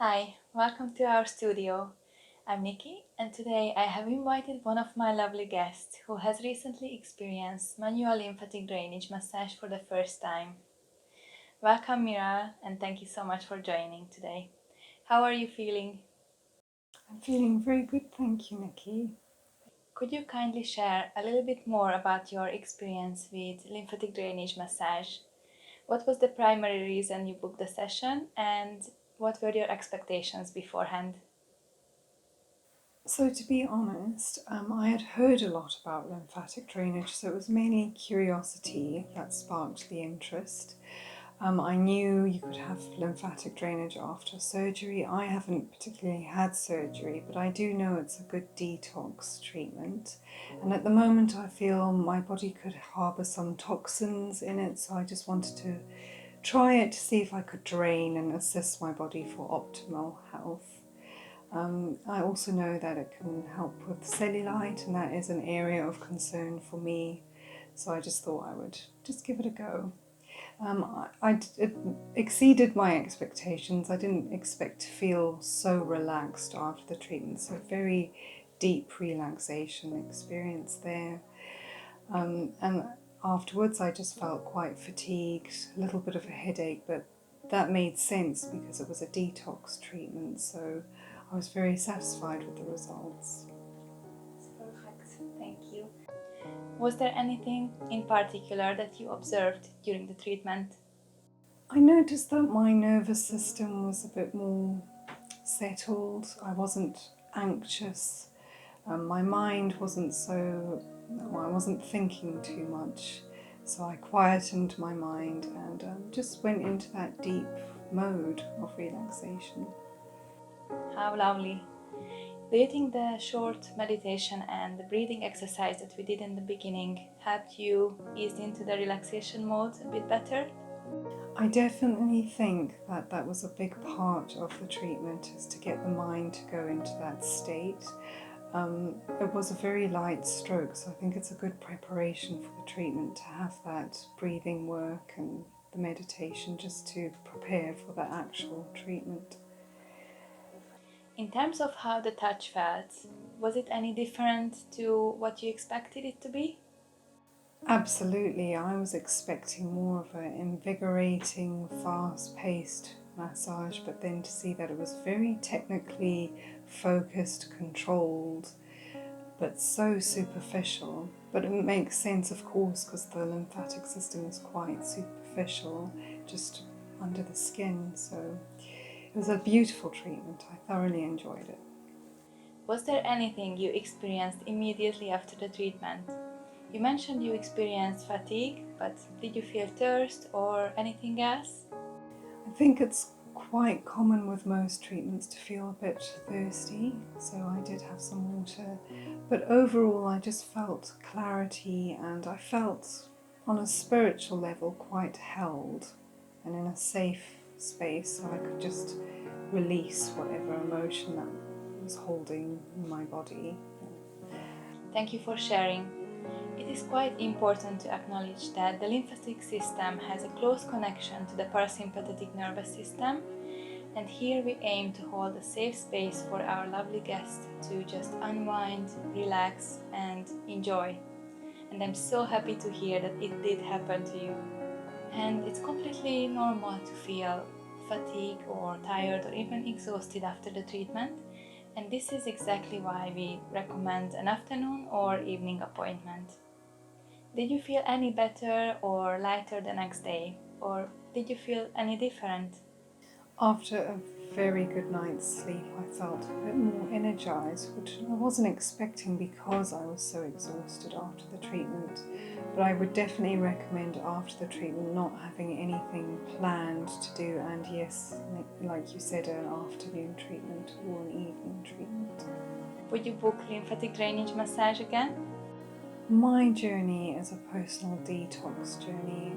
Hi, welcome to our studio. I'm Nikki, and today I have invited one of my lovely guests who has recently experienced manual lymphatic drainage massage for the first time. Welcome, Mira, and thank you so much for joining today. How are you feeling? I'm feeling very good, thank you, Nikki. Could you kindly share a little bit more about your experience with lymphatic drainage massage? What was the primary reason you booked the session, and what were your expectations beforehand? So, to be honest, I had heard a lot about lymphatic drainage, so it was mainly curiosity that sparked the interest. I knew you could have lymphatic drainage after surgery. I haven't particularly had surgery, but I do know it's a good detox treatment. And at the moment, I feel my body could harbour some toxins in it, so I just wanted to try it to see if I could drain and assist my body for optimal health. I also know that it can help with cellulite, and that is an area of concern for me. So I just thought I would just give it a go. It exceeded my expectations. I didn't expect to feel so relaxed after the treatment. So very deep relaxation experience there. And afterwards, I just felt quite fatigued, a little bit of a headache, but that made sense because it was a detox treatment. So I was very satisfied with the results. Perfect, thank you. Was there anything in particular that you observed during the treatment? I noticed that my nervous system was a bit more settled. I wasn't anxious. My mind wasn't I wasn't thinking too much. So I quietened my mind and just went into that deep mode of relaxation. How lovely. Do you think the short meditation and the breathing exercise that we did in the beginning helped you ease into the relaxation mode a bit better? I definitely think that that was a big part of the treatment, is to get the mind to go into that state. It was a very light stroke, so I think it's a good preparation for the treatment to have that breathing work and the meditation just to prepare for the actual treatment. In terms of how the touch felt, was it any different to what you expected it to be? Absolutely, I was expecting more of an invigorating, fast paced massage, but then to see that it was very technically focused, controlled, but so superficial. But it makes sense, of course, because the lymphatic system is quite superficial, just under the skin. So it was a beautiful treatment. I thoroughly enjoyed it. Was there anything you experienced immediately after the treatment? You mentioned you experienced fatigue, but did you feel thirst or anything else? I think it's quite common with most treatments to feel a bit thirsty, so I did have some water. But overall, I just felt clarity, and I felt on a spiritual level quite held and in a safe space, so I could just release whatever emotion that was holding in my body. Thank you for sharing. It is quite important to acknowledge that the lymphatic system has a close connection to the parasympathetic nervous system, and here we aim to hold a safe space for our lovely guest to just unwind, relax, and enjoy. And I'm so happy to hear that it did happen to you. And it's completely normal to feel fatigued or tired or even exhausted after the treatment. And this is exactly why we recommend an afternoon or evening appointment. Did you feel any better or lighter the next day? Or did you feel any different? After a very good night's sleep, I felt a bit more energized, which I wasn't expecting because I was so exhausted after the treatment. But I would definitely recommend after the treatment not having anything planned to do, and yes, like you said, an afternoon treatment or an evening treatment. Would you book lymphatic drainage massage again? My journey is a personal detox journey.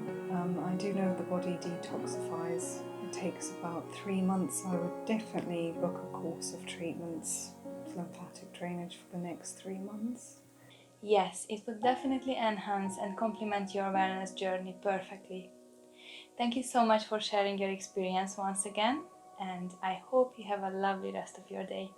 I do know the body detoxifies. It takes about 3 months. I would definitely book a course of treatments of lymphatic drainage for the next 3 months. Yes, it would definitely enhance and complement your wellness journey perfectly. Thank you so much for sharing your experience once again. and I hope you have a lovely rest of your day.